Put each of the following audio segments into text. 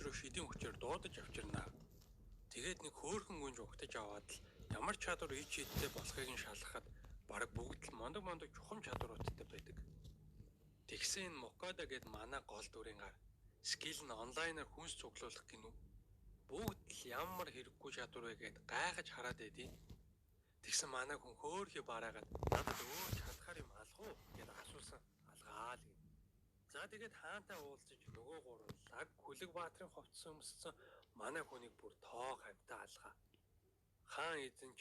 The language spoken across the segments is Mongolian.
рүү шидийн хүчээр дуудаж авчирнаа. Тэгээд нэг хөөрхөн гүнж угтаж аваад л ямар чадвар ич хиттэй болохыг нь шалгахад бараг бүгд л мондог чухам чадваруудтай байдаг. Тэгсэн энэ Мокода гэд манай гол дүрийн гар скил нь онлайнаар хүнс цуглуулах гинүү. Бүгд л ямар хэрэггүй чадвар вэ гэд гайхаж хараад байдیں۔ Тэгсэн манай хүн хөөрхий бараагаад надад өөр чадхаар юм алах уу гэд асуусан алгаа л. За тэгээд хаантай уулзаж нөгөө гурав лаг Хүлэг баатрын хувцас өмссөн манай хүнийг бүр тоо хавтаа алгаа. Хаан эзэнч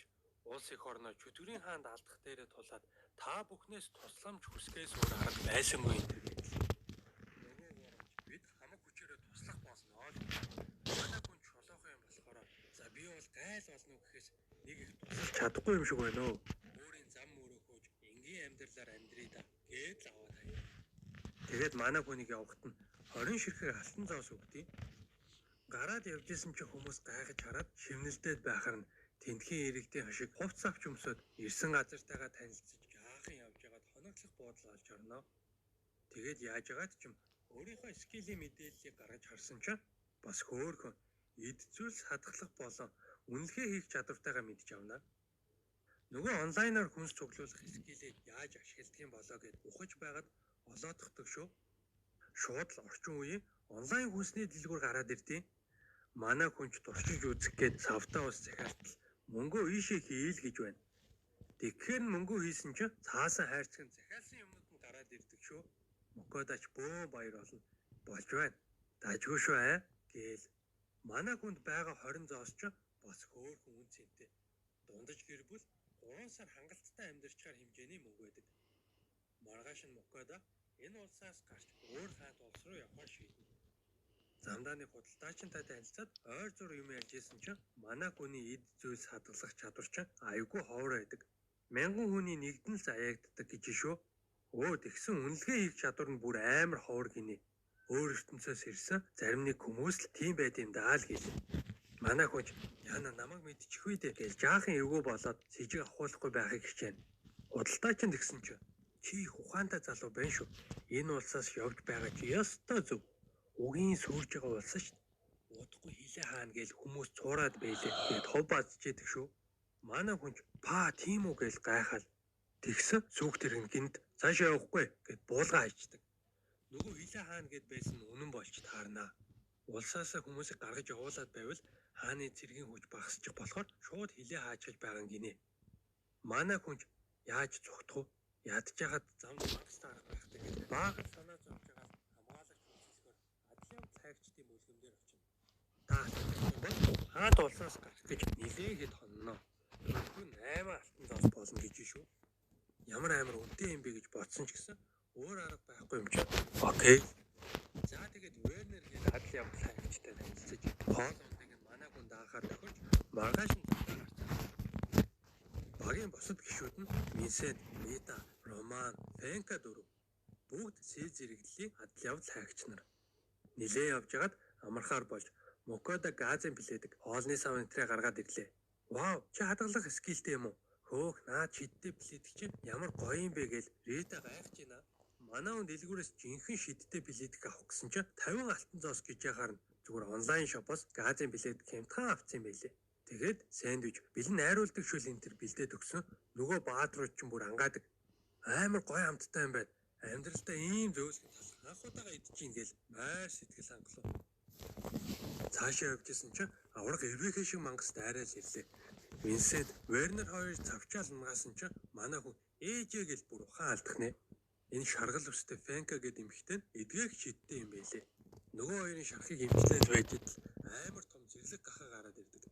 улс их орноо чөтгөрийн хаанд алдах дээрээ тулаад та бүхнээс тусламж хүсгээс өөр арга байсангүй энэ гэж. Нөгөө гуравч бид хамаг хүчээрээ туслах болно л. Манай хүн чулуухан юм болохоор за би бол гайл болно гэхээс нэг их тусалж чадахгүй юм шиг байна өө. Өөрийн зам мөрөөхөж энгийн амьдралаар амьдрий да гээд л аваад хаяа. Тэгээд манай хүнийг явахт нь 20 ширхэг алтан зоос өгдөө. Гараад явж исэн чи хүмүүс гайхаж хараад шивнэлдээд байхаар нь тентхийн иргэдийн хашиг хувцс авч өмсөд ирсэн газартайгаа танилцж жаахан явж байгаад хоногдлох буудал олж орно. Тэгээд яаж яагаад ч юм өөрийнхөө скилийн мэдээллийг гаргаж харсан ч бас хөөрхөн эд зүйлс хадгалах болон үнэлгээ хийх чадвартайгаа мэдж авна. Нөгөө онлайнаар хүнс цуглуулах скилийг яаж ашигладаг юм болоо гэд ухаж байгаад олоодохдаг шүү. Шууд л орчин үеийн онлайн хүнсний дэлгүүр гараад ирдیں۔ Манай хүнч туршиж үзэх гээд савтаа ус захиалтал мөнгөө ийшээ хийл гэж байна. Тэгэхээр мөнгөө хийсэн чинь цаасан хайрцаг нь захиалсан юмнууд нь гараад ирдэг шүү. Мокодач бөө баяр болно. Болж байна. Дажгүй шүү гээл. Манай хүнд байгаа 20 зоос ч бас хөөрхөн үн цэнтэй. Дундаж гэр бүл 3 сар хангалттай амьдарчаар хэмжээний мөнгө байдаг. Маргааш нь Мокода энэ улсаас гарч өөр хаант улс руу явахаар шийднэ. Замдааны худалдаачинтай танилцаад ойр зур юм ярьж исэн чинь манай хүний эд зүйлс хадгалах чадвар чинь аюулгүй ховор байдаг. Мянган хүний нэгдэн л заяагддаг гэж шүү. Тэгсэн үнэлгээ хийх чадвар нь бүр амар ховор гинэ. Өөр ертөнцөөс ирсэн зарим нэг хүмүүс л тийм байд юм даа л гэлээ. Манай хүч яна намайг мэдчихвээ дээ гэж жаахан эвгүй болоод сэжиг авахуулахгүй байхыг хичээнэ. Худалдаачин тэгсэн чинь чи их ухаантай залуу байна шүү. Энэ улсаас явж байгаа чи ёстой зөв. Угийн сүрж байгаа улс шүү. Удахгүй хилээ хаана гээл хүмүүс цуураад байлээ. Тэгээд хов базчээдэг шүү. Манай хүнч тийм үү гээл гайхал. Тэгсэн сүгт иргэн гинт цаашаа явахгүй гэд буулга хайчдаг. Нөгөө хилээ хаана гэд байсан үнэн болж таарнаа. Улсаасаа хүмүүсийг гаргаж явуулаад байвал хааны цэргийн хүч багасчих болохоор шууд хилээ хаачиж байгаа юм гинэ. Манай хүнч яаж зүгтэх вэ? Ядж яхад замд багстай арга байхдаг гэж бага санаа зовж байгаа хамгаалагч үйлчлэхээр адлын цайгчдын бүлгэмдэр очино. Хаад улсаас гарах гэж нилээхэд хонно. Хүн 8 алтан зоос болно гэж шүү. Ямар амар үнэтэй юм бэ гэж бодсон ч гэсэн өөр арга байхгүй юм чи. Окей. За тэгээд Вернер гээд адлын цайгчтай танилцаж хоол ундыг нь манай хүнд анхаар тохирч маргааш нь гарцсан. Багийн босод гишүүд нь Минсент, Мита, Роман, Фенка дөрөв. Бүгд сэл зэрэглэлийн адал явдал хайгч нар. Нилээ явж хагаад амархаар болж Мокода газын билээдэг хоолны савнтрыг гаргаад ирлээ. Вау, чи хадгалах скилтэй юм уу? Хөөх наад шидтэй билээдэг чинь ямар гоё юм бэ гээл Рита гайхаж байна. Манай хүн дэлгүүрээс жинхэнэ шидтэй билээдэг авах гэсэн чинь 50 алтан зоос гэж яхаар нь зүгээр онлайн шопоос газын билет хямдхан авцсан байлээ. Тэгээд сэндвич бэлэн найруулдаг шүл энэ төр бэлдээд өгсөн. Нөгөө баадрууд ч бүр ангаадаг. Амар гоё амттай юм байна. Амьдралдаа ийм зөөлхөн тал анхудаага идчихин гээл майр сэтгэл хангалуун. Цаашаа явжсэн чинь авраг эврэхэ шиг мангас дайраад ирлээ. Винсент, Вернер хоёр цавчаал унгасан чинь манай хүн ээжээ гэл бүр ухаан алдах нэ. Энэ шаргал өстэй Фенка гэдэг эмэгтэй нь эдгээх шидтэй юм байлээ. Нөгөө хоёрын шархыг эмчлээд байжид амар том зэрлэг гахаа гараад ирдэг.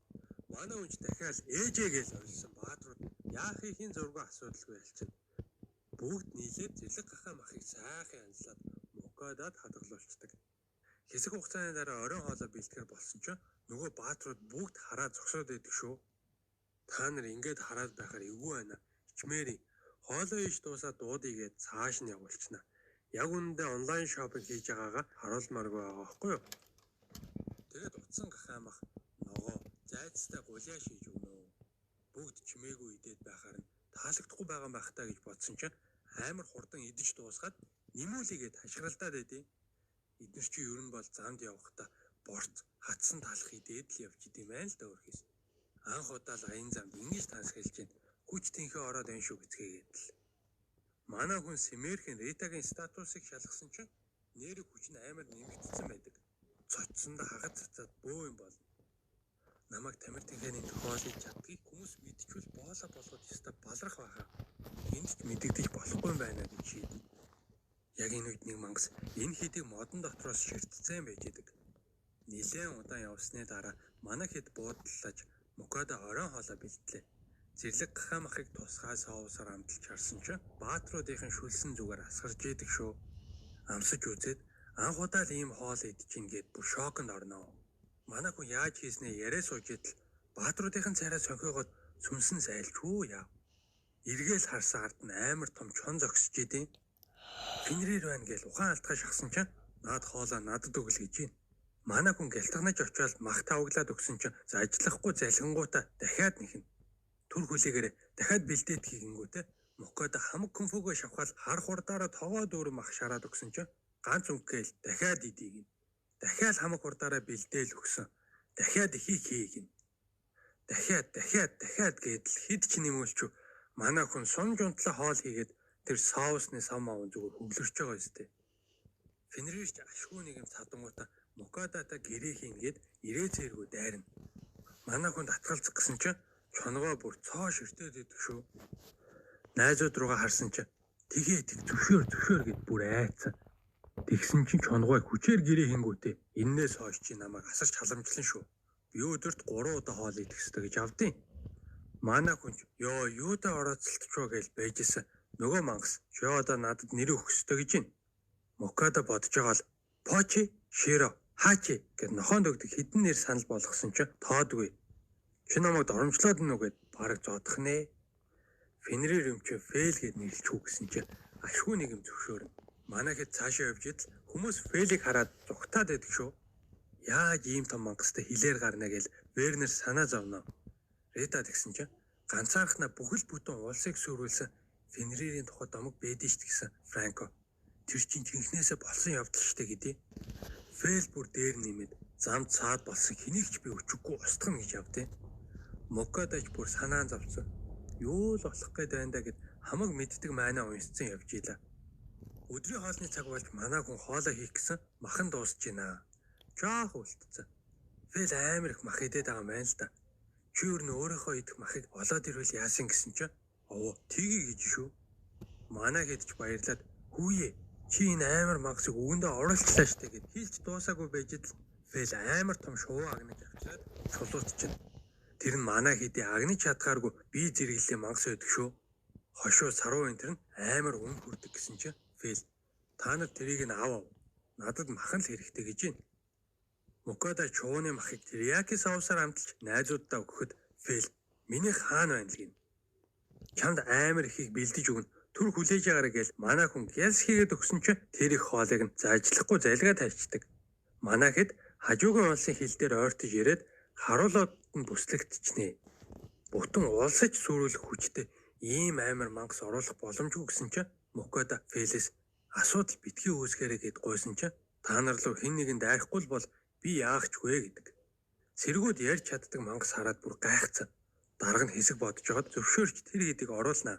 Манай хүнч дахиад ээжээ гэж орилсон баадрууд яахын зураг асуудалгүй ялчина. Бүгд нийлээд зэрлэг гахаа махыг сайхан анзлаад Мокодад хадгалуулцдаг. Хэсэг хугацааны дараа оройн хоолой бэлтгэр болсон ч нөгөө баадрууд бүгд хараа зогсоод байдаг шүү. Та нар ингээд хараад байхаар эвгүй байна. Ичмээрийн хоолой иш дуусаад дуудыгээд цааш нь явуулчихна. Яг үүндээ онлайн шопинг хийж байгаагаа харуулмааргүй байгаа байхгүй юу? Тэгээд утсан гахаа мах ногоо зайцтай гуляа шийж өгнө. Бүгд чимээгүй идээд байхаар нь таалагдахгүй байгаа байх таа гэж бодсон чинь амар хурдан идэж дуусгаад нэмүүлээгээд хашгиралдаад байдیں۔ Эдгээр чи ер нь бол замд явахдаа борц хатсан талах идээд л явж идэм байл л да өөрхийс. Анх удаа л аян замд ингэж тансах хэлж байна. Хүч тэнхээ ороод энэ шүү гэцгээгээд л. Манай хүн Сэмэрхэн Ритагийн статусыг шалгасан чинь нэрийг хүч нь амар нэмэгдсэн байдаг. Цоцсондоо хагад цацаад бөө юм болно. Намайг тамир тэнхээний тохиолыг чаддгийг хүмүүс мэдчихвэл боолоо болгоод ёстой балрах байхаа. Энд ч мэдэгдэж болохгүй юм байна гэж шийднэ. Яг энэ үед нэг мангас энэ хэдийг модон дотроос ширтцэн байж идэг. Нилээн удаан явсны дараа манай хэд буудлаж Мукада оройн хоолой бэлтлээ. Зэрлэг гахамахыг тусгай соусаар амталж харсан чинь баатруудын шүлсэн зүгээр асгарж идэг шүү. Амсаж үзээд анх удаа л ийм хоол идчихин гээд бүр шоконд орноо. Манай хүн яаж хийснээ яриа сууж идэл баатруудын царай сонхиогоод сүнсэн сайлчгүй яав. Эргээл харсан ард нь амар том чон зогсож идэв. Фенрир байна гэж ухаан алтгай шахсан чинь наад хоолоо надад өгөл гэж байна. Манай хүн гялтганаж очиод мах тавглаад өгсөн чинь за ажиллахгүй залхингуудаа дахиад нэхнэ. Түр хүлээгээр дахиад бэлдээд хийгэнгүүтээ Мукада хамаг конфугаа шавхаад хар хурдаараа тогоо дүүр мах шараад өгсөн чинь ганц үнгээл дахиад идийг. Дахиад хамаг хурдаараа бэлдээл өгсөн. Дахиад ихийг хийгэн. Дахиад гэдэл хэд ч нэмүүлч манай хүн сум жунтлаа хоол хийгээд тэр соусны сам аван зүгээр хөглөрч байгаа өстэй. Фенрирч ашгүй нэг юм цадангуудаа Мукадата гэрээ хийнгээд ирээ цэргүү дайрна. Манай хүн татгалзах гэсэн чинь чонгоо бүр цоо ширтээд идэг шүү. Найзууд руугаа харсан чинь тэгээд зөвшөөр гэд бүр айцсан. Тэгсэн чинь чонгоо хүчээр гэрээ хингүүтээ эннээс хойш чи намайг асарч халамжлан шүү. Би өдөрт 3 удаа хоол идэх ёстой гэж авдیں۔ Манай хүн юудаа орооцолтчоо гэж байжсэн. Нөгөө мангас чи одоо надад нэр өгөх ёстой гэж байна. Мукада бодож байгаа л Почи, Широ, Хачи гэд нохоонд өгдөг хэдэн нэр санал болгосон чинь тоодгүй. Чи намайг доромжлоод нү гэд бараг зодох нэ. Фенрир юм чи фейл гэд нэрлэчихүү гэсэн чинь ашгүй нэг юм зөвшөөрнө. Манай хэд цаашаа явж идэл хүмүүс фейлийг хараад зүгтаад байдаг шүү. Яаж ийм том мангастай хилээр гарна гэж Вернер санаа зовно. Рита тэгсэн чинь ганцаархнаа бүхэл бүтэн улсыг сүрүүлсэн Фенририйн тухай домог бэдэж ш гэсэн Франко. Тэр чинь жинхнээсээ болсон явдал штэ гэдээ. Фейл бүр дээр нэмээд замд цаад болсон хэнийг ч би өчггүй устгах гэж явдیں۔ Мукадаж бүр санаан зовцсон. Юу л болох гээд байна да гэд хамаг мэддэг майнаа унсцсан явж ийлаа. Өдрийн хоолны цаг болж манай хүн хоолоо хийх гэсэн махан дуусж байна. Жаах үлдсэн. Фейл амар их мах идээд байгаа юм байна л да. Чи юу н өөрийнхөө идэх махыг олоод ирвэл яасан гэсэн чинь тгий гэж шүү. Манай хэд ч баярлаад хүүе чи энэ амар мангасыг өгөндөө оруулчлаа штэ гэд хэлж дуусаагүй байж идэл фейл амар том шувуу агнаж авчираад чулуутчихна. Тэр нь манай хэдий агнаж чадхааргүй би зэрэглээ мангас өгдөг шүү. Хошуу саруу энэ тэр нь амар үн хүрдэг гэсэн чинь фейл та нар тэрийг нь аав. Надад махан л хэрэгтэй гэж байна. Мукада чууны махыг терияки соусаар амталж найзуудаа өгөхөд фейл миний хаана байна л гин. Чамд амар ихийг бэлдэж өгнө. Түр хүлээж байгаарай гэж манай хүн гялс хийгээд өгсөн чинь тэр их хоолыг нь заажлахгүй залгаа тавьчихдаг. Манай хэд хажуугийн улсын хил дээр ойртож ирээд харуулууд нь бүслэгдчихнэ. Бүтэн улсаж сүрүүлэх хүчтэй ийм амар мангас оруулах боломжгүй гэсэн чинь Мукада фейлээс асуудал битгий үүсгээрэй гэд гойсон чинь та нар руу хэн нэгэнд дайрахгүй л бол би яах ч вэ гэдэг. Сэргүүд ярьж чаддаг мангас хараад бүр гайхацсан. Дарга нь хэсэг бодож байгаад зөвшөөрч тэр хэдийг оруулнаа.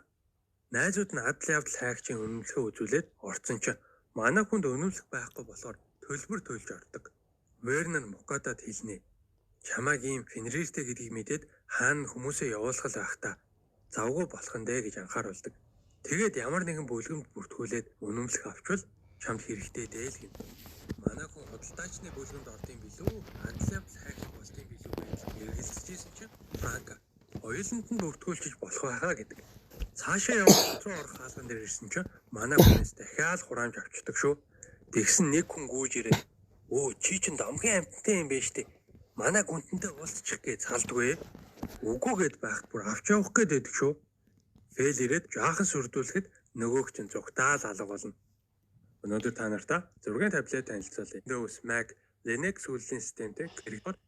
Найзууд нь адал явдал хайгчийн үнэмлэхээ үзүүлээд орцсон чинь манай хүнд үнэмлэх байхгүй болохоор төлбөр төлж ордог. Вернер Мукадад хэлнэ. Чамайг ийм Фенриртэй гэдгийг мэдээд хаана хүмүүсээ явуулах л байх та. Завгүй болох нь дээ гэж анхааруулдаг. Тэгээд ямар нэгэн бүлгэмд бүртгүүлээд үнэмлэх авчвал чамд хэрэгтэй дээ л гэнэ. Манай хүн худалдаачны бүлгэнд ордын билүү? Адал явдал хайх болдын билүү гэж эргэлзэжсэн чинь Франка ойлонд нь бүртгүүлчих болох байхаа гэдэг. Цаашаа явж руу орох хаалган дээр ирсэн чинь манай хүнээс дахиад хураамж авчдаг шүү. Тэгсэн нэг хүн гүйж ирээд чи чинь домгийн амттай юм байна штэ. Манай гүнтэнтэй уулзчих гэж салдгүй. Үгүй гэд байхад бүр авч явах гээд байдаг шүү. Фейл ирээд жаахан сүрдүүлэхэд нөгөөг чинь зүгтаал алга болно. Өнөөдөр та нартай зургийн таблет танилцуулъя. Windows, Mac, Linux сүүлийн системтэй хэрэглээд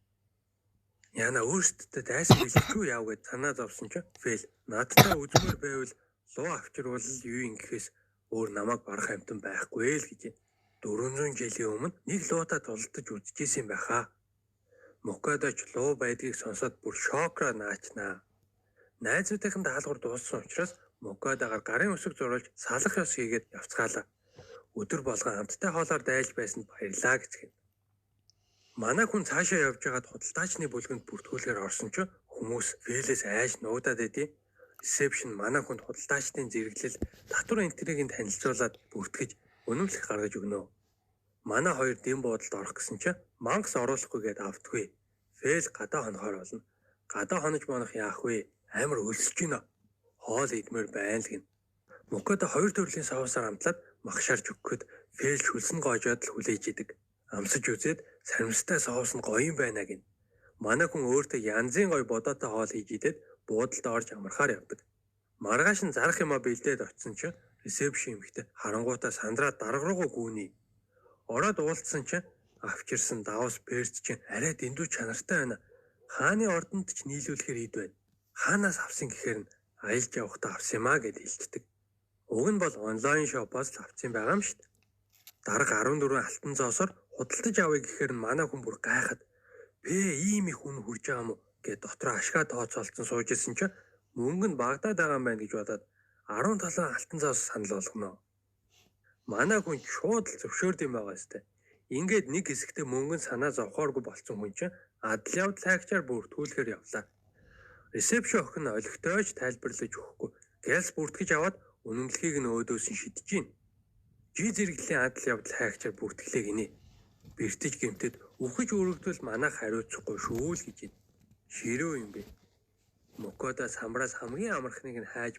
яна өөрсдөд дайсан бэлтгэв яв гэж санаа зовсон чинь фейл надтай үзмээр байвал луу авчирвал юу юм гэхээс өөр намайг барах амтан байхгүй л гэж 400 жилийн өмнө нэг луудаа тулдаж үзчихсэн байхаа. Мукадоч луу байдгийг сонсоод бүр шокроо наачнаа. Найзуудынхан даалгавар дууссан учраас Мукадагаар гарын үсэг зурулж салах ёс хийгээд явцгаалаа. Өдөр болгон хамттай хоолоор дайлж байсанд баярлаа гэцгэн. Манай хүн цаашаа явж байгаад худалдаачны бүлгэнд бүртгүүлэхээр орсон ч хүмүүс Фэлээс айж нуудаад байдیں۔ Ресепшн манай хүнд худалдаачдын зэрэглэл татвар энтрийг танилцуулаад бүртгэж үнэмлэх гаргаж өгнө. Манай хоёр дэм буудалд орох гэсэн чинь мангас оруулахгүйгээд автгүй. Фэл гадаа хонохоор болно. Гадаа хонож монох яах вэ? Амар өлсөж гинэ. Хоол идмээр байна л гин. Мукада хоёр төрлийн соусаар амтлаад махшаарч өгөхөд Фэл шүлсэн гоожоод л хүлээж идэг. Амсаж үзээд саримстай соус нь гоё юм байна гин. Манай хүн өөртөө янзын гоё бодоотой хоол хийж идээд буудалд орж амархаар явдаг. Маргааш нь зарах юмаа бэлдээд очисон чинь ресепшн эмэгтэй харангуйтаа сандраа дарга руугаа гүүний. Ороод уулзсан чинь авчирсан давс перц чинь арай дэндүү чанартай байна. Хааны ордонд ч нийлүүлэхээр ид байна. Хаанаас авсан гэхээр нь аялж явахдаа авсан юмаа гэж хэлцдэг. Уг нь бол онлайн шопоос л авсан байгаа юм шүү дээ. Дарга 14 алтан зоосоор худалдаж авъя гэхээр нь манай хүн бүр гайхаад ийм их хүн хурж байгаа юм уу гэд дотроо ашгаа тооцоолцсон сууж исэн чинь мөнгө нь Багдад байгаа юм байна гэж бодоод 17 алтан зоос санал болгоно. Манай хүн шууд л зөвшөөрд юм байгаа сте. Ингээд нэг хэсэгтээ мөнгө нь санаа зовхооргүй болцсон хүн чинь адал явдал хайгчаар бүртгүүлэхээр явлаа. Ресепшн охин нь олигтойч тайлбарлаж өгөхгүй гэлс бүртгэж аваад үнэмлэхийг нь өөдөөс нь шидэж гин. Жи зэрэглэлийн адал явдал хайгчаар бүртгэлээ гинэ. Бэртэж гэмтэд үхэж өргөдвөл манайх хариуцахгүй шүү л гэж. Ширүү юм бэ. Мукада самраас хамгийн амархныг нь хайж